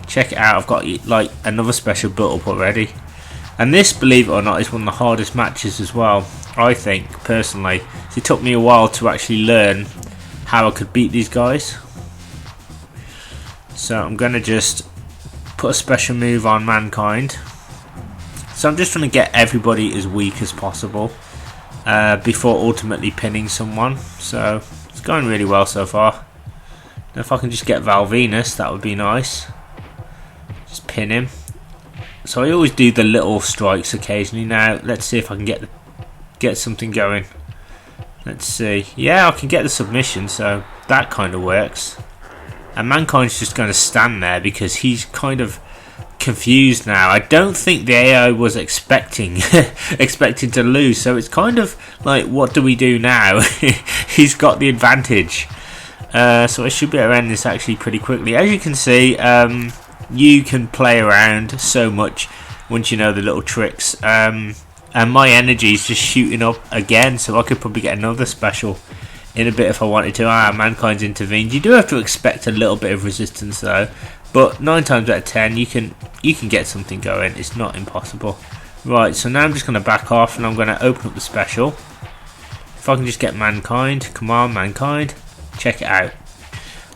check it out. I've got like another special built up already, and this, believe it or not, is one of the hardest matches as well, I think personally. So it took me a while to actually learn how I could beat these guys. So I'm gonna just put a special move on Mankind. So I'm just trying to get everybody as weak as possible before ultimately pinning someone. So it's going really well so far. Now if I can just get Val Venus, that would be nice. Just pin him. So I always do the little strikes occasionally. Now let's see if I can get something going. Let's see. Yeah, I can get the submission, so that kind of works. And Mankind's just going to stand there because he's kind of confused now. I don't think the AI was expecting to lose, so it's kind of like, what do we do now? He's got the advantage. So I should be able to end this actually pretty quickly. As you can see, you can play around so much once you know the little tricks. And my energy is just shooting up again, so I could probably get another special in a bit if I wanted to. Mankind's intervened. You do have to expect a little bit of resistance though, but 9 times out of 10 you can get something going. It's not impossible. Right, so now I'm just going to back off and I'm going to open up the special. If I can just get Mankind. Come on, Mankind. Check it out.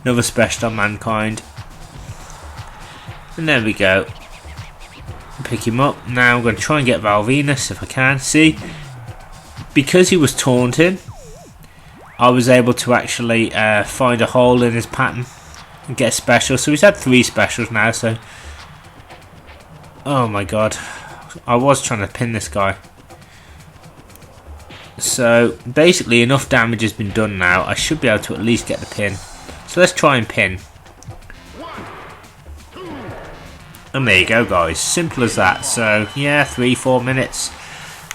Another special on Mankind. And there we go. Pick him up. Now I'm going to try and get Val Venus if I can. See, because he was taunting, I was able to actually find a hole in his pattern and get a special. So he's had 3 specials now. So, oh my god, I was trying to pin this guy. So basically enough damage has been done now. I should be able to at least get the pin. So let's try and pin. And there you go, guys. Simple as that. So yeah, 3-4 minutes.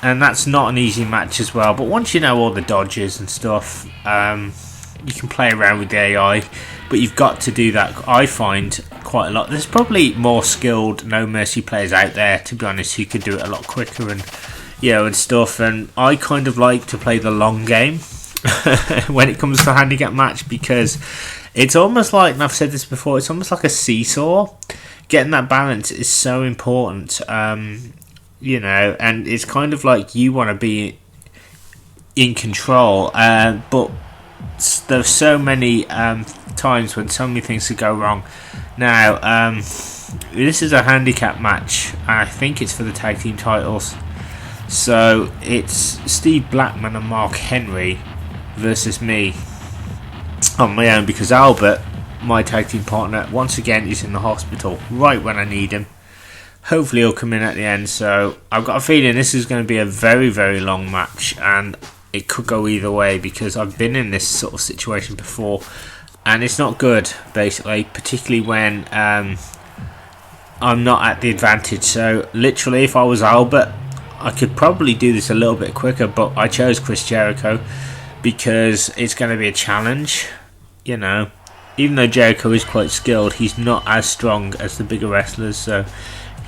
And that's not an easy match as well. But once you know all the dodges and stuff, you can play around with the AI. But you've got to do that, I find, quite a lot. There's probably more skilled No Mercy players out there, to be honest, who could do it a lot quicker and, you know, and stuff. And I kind of like to play the long game when it comes to a handicap match, because it's almost like, and I've said this before, it's almost like a seesaw. Getting that balance is so important. You know, and it's kind of like you want to be in control, but there's so many times when so many things could go wrong. Now, this is a handicap match, and I think it's for the tag team titles. So it's Steve Blackman and Mark Henry versus me on my own, because Albert, my tag team partner, once again is in the hospital right when I need him. Hopefully he'll come in at the end. So I've got a feeling this is going to be a very, very long match, and it could go either way, because I've been in this sort of situation before and it's not good, basically, particularly when I'm not at the advantage. So literally, if I was Albert, I could probably do this a little bit quicker, but I chose Chris Jericho because it's going to be a challenge. You know, even though Jericho is quite skilled, he's not as strong as the bigger wrestlers, so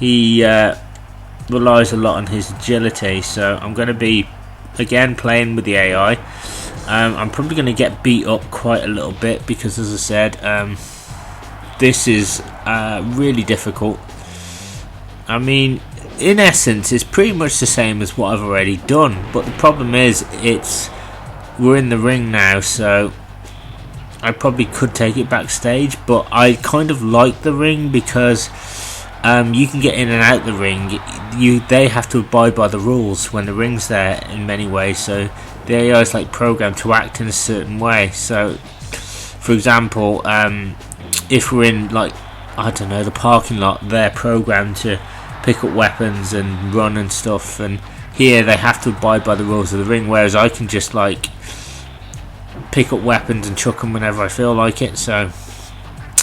he relies a lot on his agility. So I'm going to be, again, playing with the AI. I'm probably going to get beat up quite a little bit because, as I said, this is really difficult. I mean, in essence, it's pretty much the same as what I've already done, but the problem is we're in the ring now, so I probably could take it backstage, but I kind of like the ring because you can get in and out the ring. They have to abide by the rules when the ring's there in many ways, so the AI is like programmed to act in a certain way. So, for example, if we're in, like, I don't know, the parking lot, they're programmed to pick up weapons and run and stuff, and here they have to abide by the rules of the ring, whereas I can just like pick up weapons and chuck them whenever I feel like it. So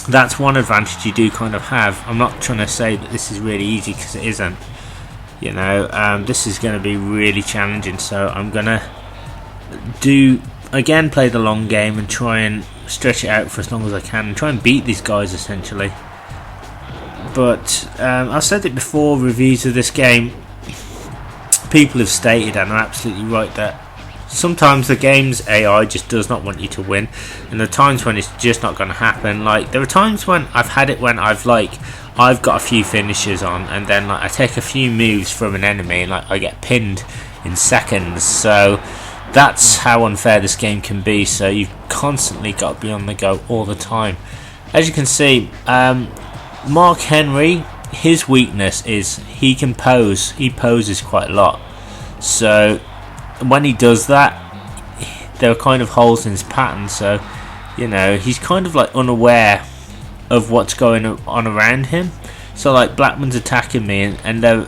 that's one advantage you do kind of have. I'm not trying to say that this is really easy, because it isn't. You know, this is going to be really challenging, so I'm going to play the long game and try and stretch it out for as long as I can and try and beat these guys, essentially. But I've said it before, reviews of this game, people have stated, and are absolutely right, that Sometimes the game's AI just does not want you to win, and there are times when it's just not going to happen. Like, there are times when I've had it when I've got a few finishes on, and then like I take a few moves from an enemy and like I get pinned in seconds. So that's how unfair this game can be. So you've constantly got to be on the go all the time. As you can see, Mark Henry, his weakness is he can pose. He poses quite a lot. So when he does that, there are kind of holes in his pattern. So, you know, he's kind of like unaware of what's going on around him. So like Blackman's attacking me, and I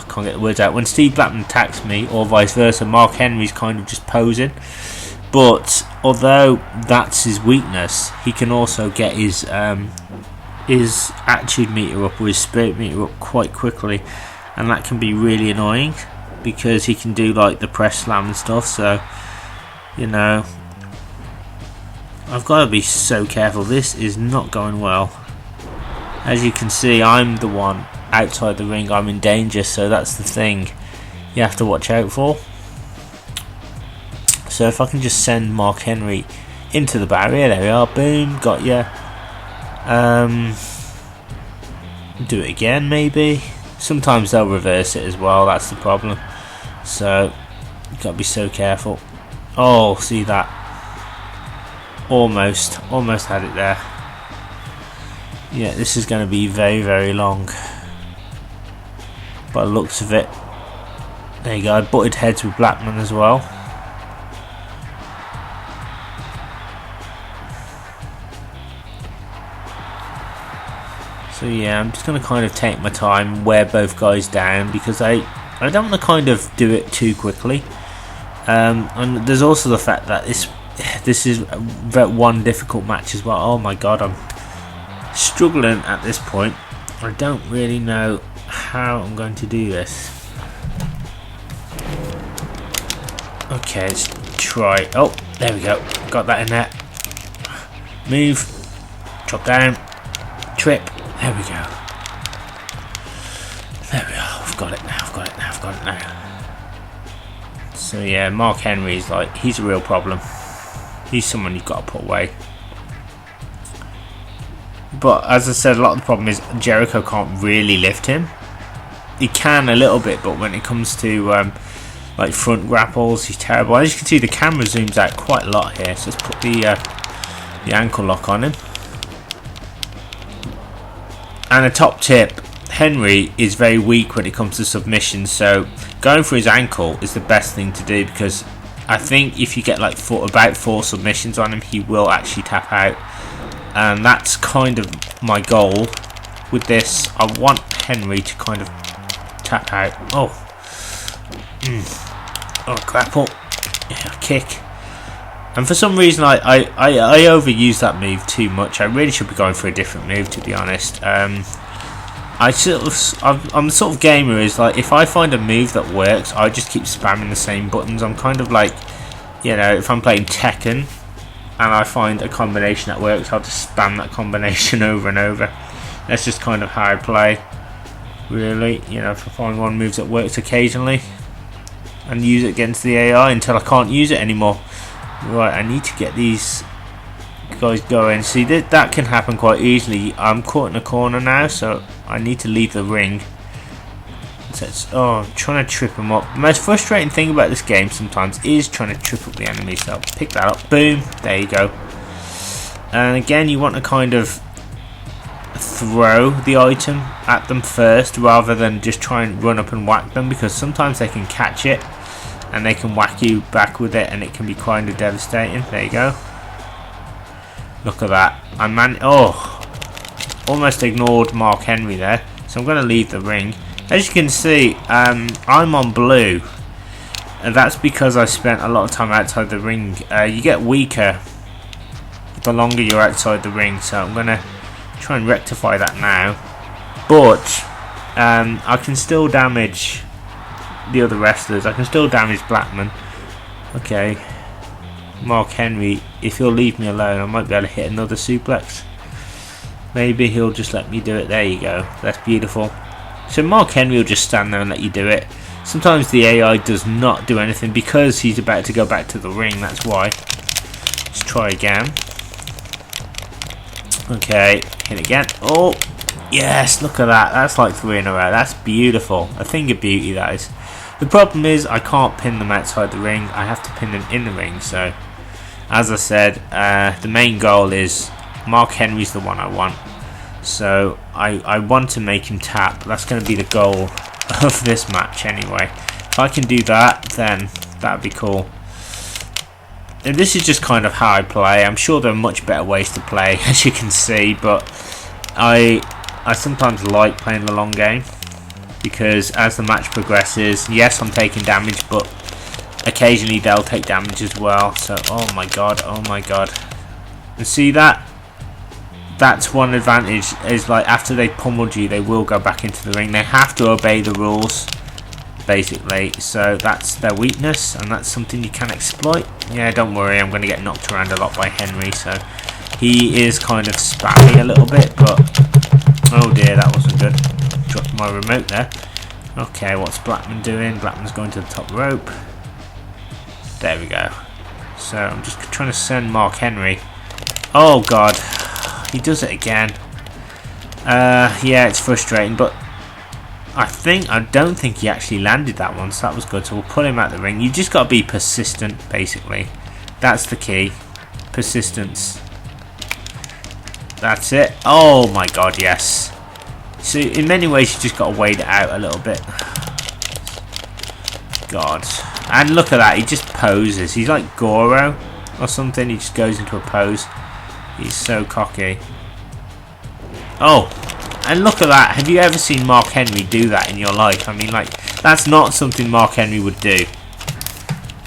can't get the words out. When Steve Blackman attacks me, or vice versa, Mark Henry's kind of just posing. But although that's his weakness, he can also get his attitude meter up or his spirit meter up quite quickly, and that can be really annoying because he can do like the press slam and stuff. So, you know, I've got to be so careful. This is not going well. As you can see, I'm the one outside the ring. I'm in danger, so that's the thing you have to watch out for. So if I can just send Mark Henry into the barrier, there we are, boom, got ya. Do it again maybe. Sometimes they'll reverse it as well, that's the problem. So you've got to be so careful. Oh, see that? Almost had it there. Yeah, this is going to be very, very long by the looks of it. There you go, I butted heads with Blackman as well. So yeah, I'm just going to kind of take my time, wear both guys down, because I don't want to kind of do it too quickly. And there's also the fact that this is one difficult match as well. Oh my god, I'm struggling at this point. I don't really know how I'm going to do this. Okay, let's try. Oh, there we go. Got that in there. Move. Drop down. Trip. There we go. There we are. I've got it now. I've got it now. So yeah, Mark Henry's like, he's a real problem. He's someone you've got to put away. But as I said, a lot of the problem is Jericho can't really lift him. He can a little bit, but when it comes to like front grapples, he's terrible. As you can see, the camera zooms out quite a lot here. So let's put the ankle lock on him. And a top tip, Henry is very weak when it comes to submissions, so going for his ankle is the best thing to do, because I think if you get like about 4 submissions on him, he will actually tap out. And that's kind of my goal with this. I want Henry to kind of tap out. Oh, grapple, yeah, kick. And for some reason I overuse that move too much. I really should be going for a different move, to be honest. I'm the sort of gamer is like, if I find a move that works, I just keep spamming the same buttons. I'm kind of like, you know, if I'm playing Tekken and I find a combination that works, I'll just spam that combination over and over. That's just kind of how I play, really. You know, if I find one move that works occasionally and use it against the AI until I can't use it anymore. Right, I need to get these guys going. See, that can happen quite easily. I'm caught in a corner now, so I need to leave the ring. So I'm trying to trip them up. The most frustrating thing about this game sometimes is trying to trip up the enemy. So pick that up, boom, there you go. And again, you want to kind of throw the item at them first, rather than just try and run up and whack them, because sometimes they can catch it and they can whack you back with it, and it can be kind of devastating. There you go. Look at that. Almost ignored Mark Henry there. So I'm going to leave the ring. As you can see, I'm on blue, and that's because I spent a lot of time outside the ring. You get weaker the longer you're outside the ring, so I'm going to try and rectify that now. But I can still damage the other wrestlers. I can still damage Blackman. Okay, Mark Henry, if he'll leave me alone, I might be able to hit another suplex. Maybe he'll just let me do it. There you go. That's beautiful. So Mark Henry will just stand there and let you do it. Sometimes the AI does not do anything because he's about to go back to the ring, that's why. Let's try again. Okay, hit again. Oh, yes, look at that. That's like 3 in a row. That's beautiful. A thing of beauty, that is. The problem is I can't pin them outside the ring. I have to pin them in the ring. So, as I said, the main goal is Mark Henry's the one I want. So, I want to make him tap. That's going to be the goal of this match anyway. If I can do that, then that would be cool. And this is just kind of how I play. I'm sure there are much better ways to play, as you can see, but I sometimes like playing the long game, because as the match progresses, yes, I'm taking damage, but occasionally they'll take damage as well. So, oh my god, and see that? That's one advantage, is like after they pummeled you, they will go back into the ring. They have to obey the rules, basically. So that's their weakness, and that's something you can exploit. Yeah, don't worry, I'm going to get knocked around a lot by Henry, so he is kind of spammy a little bit, but oh dear, that wasn't good. Dropped my remote there. Okay, what's Blackman doing? Blackman's going to the top rope. There we go. So I'm just trying to send Mark Henry. Oh god, he does it again. Yeah, it's frustrating, but I don't think he actually landed that one, so that was good. So we'll pull him out the ring. You just got to be persistent, basically. That's the key. Persistence. That's it. Oh my god, yes. So in many ways you just got to wait it out a little bit. God. And look at that, he just poses. He's like Goro or something. He just goes into a pose. He's so cocky. Oh, and look at that. Have you ever seen Mark Henry do that in your life? I mean, like, that's not something Mark Henry would do.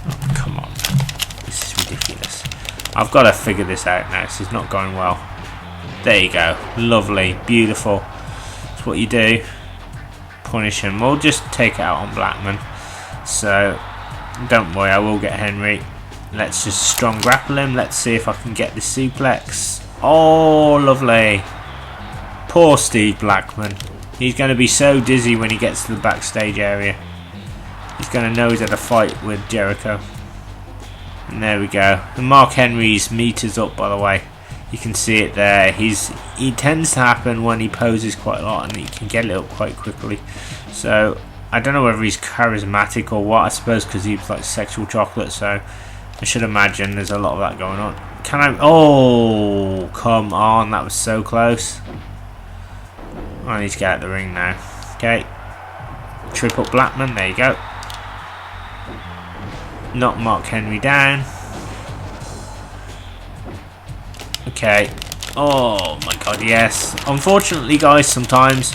Oh, come on. This is ridiculous. I've got to figure this out now. This is not going well. There you go. Lovely. Beautiful. That's what you do. Punish him. We'll just take it out on Blackman. So, don't worry. I will get Henry. Let's just strong grapple him. Let's see if I can get the suplex. Oh, lovely. Poor Steve Blackman. He's going to be so dizzy when he gets to the backstage area. He's going to know he's had a fight with Jericho. And there we go. And Mark Henry's meters up, by the way. You can see it there. He tends to happen when he poses quite a lot, and he can get it up quite quickly. So I don't know whether he's charismatic or what. I suppose because he's like sexual chocolate. So I should imagine there's a lot of that going on. Can I? Oh, come on! That was so close. I need to get out of the ring now. Okay. Triple Blackman. There you go. Knock Mark Henry down. Okay. Oh my god, yes. Unfortunately, guys, sometimes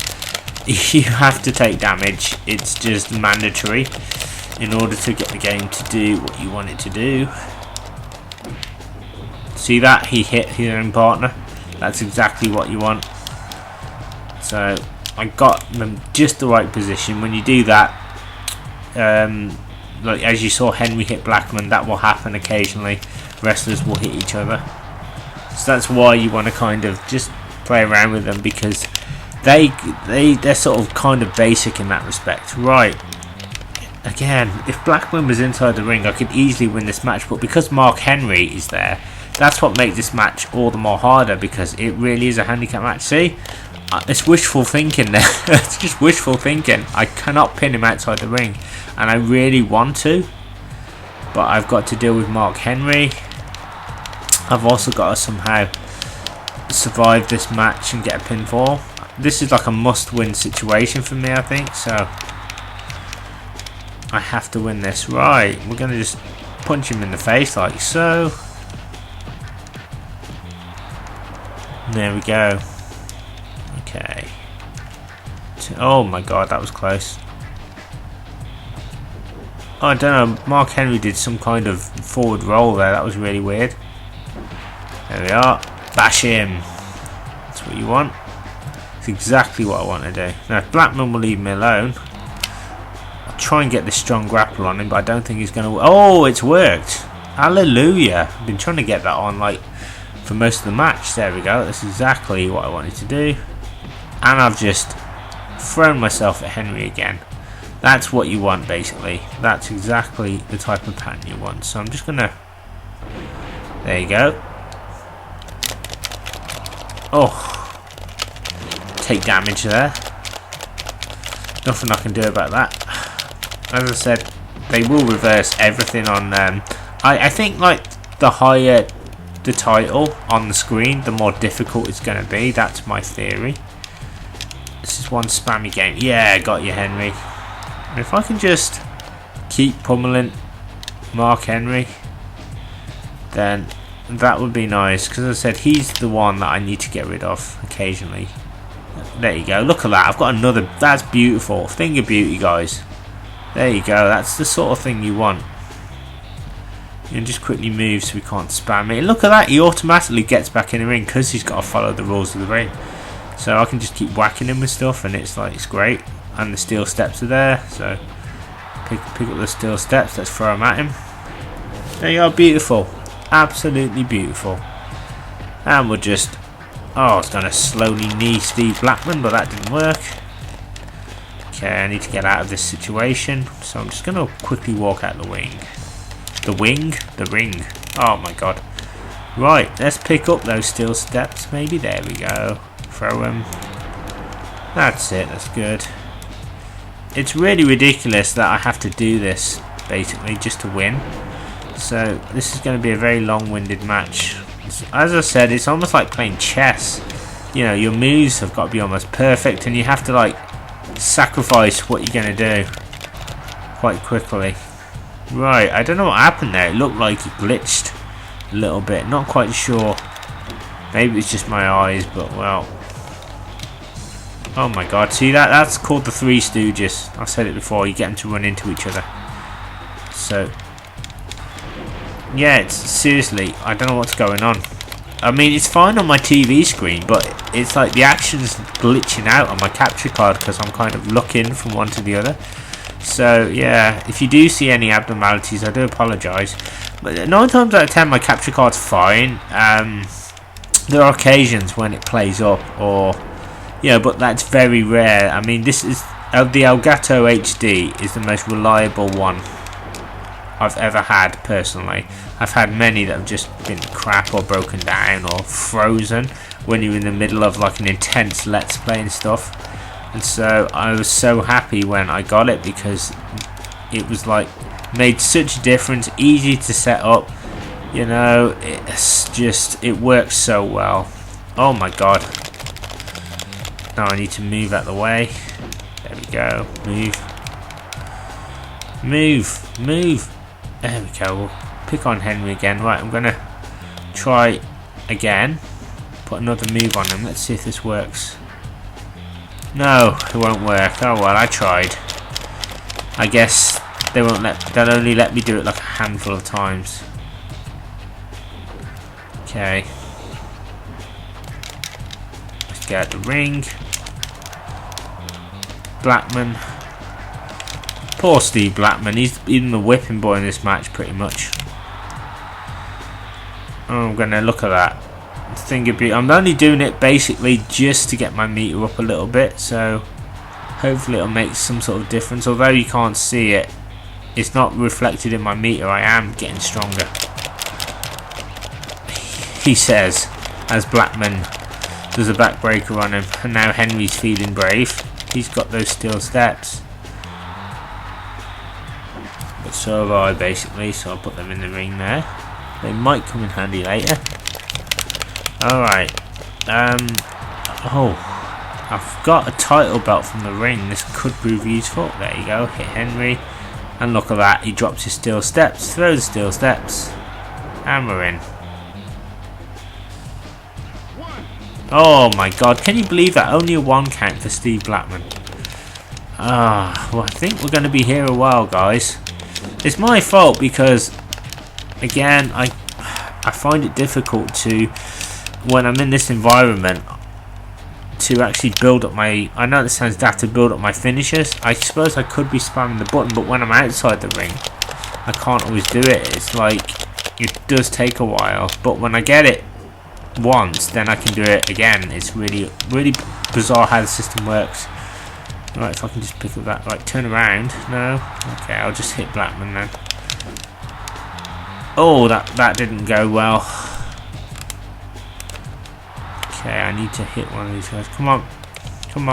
you have to take damage. It's just mandatory in order to get the game to do what you want it to do. See that? He hit his own partner. That's exactly what you want. So I got them just the right position. When you do that, like as you saw Henry hit Blackman, that will happen occasionally. Wrestlers will hit each other. So that's why you want to kind of just play around with them, because they're sort of kind of basic in that respect. Right. Again, if Blackman was inside the ring, I could easily win this match, but because Mark Henry is there, that's what makes this match all the more harder, because it really is a handicap match. See? It's wishful thinking there. It's just wishful thinking. I cannot pin him outside the ring, and I really want to, but I've got to deal with Mark Henry. I've also got to somehow survive this match and get a pinfall. This is like a must-win situation for me, I think, so I have to win this. Right, we're going to just punch him in the face like so. There we go. Okay. Oh my god, that was close. Oh, I don't know, Mark Henry did some kind of forward roll there. That was really weird. There we are. Bash him. That's what you want. It's exactly what I want to do. Now, if Blackman will leave me alone, I'll try and get this strong grapple on him, but I don't think he's going to... Oh, it's worked. Hallelujah. I've been trying to get that on, like, for most of the match. There we go. That's exactly what I wanted to do. And I've just thrown myself at Henry again. That's what you want, basically. That's exactly the type of pattern you want. So I'm just gonna... There you go. Oh. Take damage there. Nothing I can do about that. As I said, they will reverse everything on them. I think, like, the higher the title on the screen, the more difficult it's going to be. That's my theory. This is one spammy game. Yeah, got you, Henry. And if I can just keep pummeling Mark Henry, then that would be nice. Because as I said, he's the one that I need to get rid of occasionally. There you go. Look at that. I've got another. That's beautiful. Thing of beauty, guys. There you go. That's the sort of thing you want. You can just quickly move so we can't spam it. Look at that. He automatically gets back in the ring because he's got to follow the rules of the ring. So I can just keep whacking him with stuff, and it's like, it's great. And the steel steps are there. So pick up the steel steps. Let's throw them at him. There you are. Beautiful. Absolutely beautiful. And we'll just... Oh, I was going to slowly knee Steve Blackman, but that didn't work. Okay, I need to get out of this situation. So I'm just going to quickly walk out the wing. The wing? The ring. Oh my god. Right, let's pick up those steel steps maybe. There we go. Throw them. That's it, that's good. It's really ridiculous that I have to do this, basically, just to win. So, this is going to be a very long-winded match. As I said, it's almost like playing chess. You know, your moves have got to be almost perfect, and you have to, like, sacrifice what you're going to do quite quickly. Right, I don't know what happened there. It looked like it glitched a little bit. Not quite sure. Maybe it's just my eyes, but well. Oh my god, see that? That's called the Three Stooges. I've said it before, you get them to run into each other. So, yeah, it's seriously, I don't know what's going on. I mean, it's fine on my TV screen, but it's like the action's glitching out on my capture card because I'm kind of looking from one to the other. So, yeah, if you do see any abnormalities, I do apologise. But 9 times out of 10, my capture card's fine. There are occasions when it plays up, or... Yeah, but that's very rare. I mean, this is... the Elgato HD is the most reliable one I've ever had, personally. I've had many that have just been crap or broken down or frozen when you're in the middle of, like, an intense Let's Play and stuff. And so I was so happy when I got it because it was like made such a difference, easy to set up, you know, it's just, it works so well. Oh my god. Now I need to move out the way. There we go. Move. There we go. We'll pick on Henry again. Right, I'm gonna try again. Put another move on him. Let's see if this works. No, it won't work. Oh well, I tried. I guess they'll only let me do it like a handful of times. Okay. Let's get the ring. Blackman. Poor Steve Blackman. He's even the whipping boy in this match, pretty much. Oh, I'm gonna look at that. I'm only doing it basically just to get my meter up a little bit, so hopefully it'll make some sort of difference. Although you can't see it, it's not reflected in my meter. I am getting stronger, he says, as Blackman does a backbreaker on him. And now Henry's feeling brave. He's got those steel steps, but so have I, basically, so I'll put them in the ring there. They might come in handy later. Alright, oh, I've got a title belt from the ring. This could prove useful. There you go, hit Henry, and look at that, he drops his steel steps, throws the steel steps, and we're in. Oh my god, can you believe that? Only a 1 count for Steve Blackman. Well, I think we're going to be here a while, guys. It's my fault because, again, I find it difficult to, when I'm in this environment, to actually build up my... I know this sounds daft, to build up my finishers. I suppose I could be spamming the button, but when I'm outside the ring, I can't always do it. It's like, it does take a while, but when I get it once, then I can do it again. It's really, really bizarre how the system works. Right, if I can just pick up that. Right, turn around. No? Okay, I'll just hit Blackman then. Oh, that didn't go well. Okay, I need to hit one of these guys. Come on. Come on.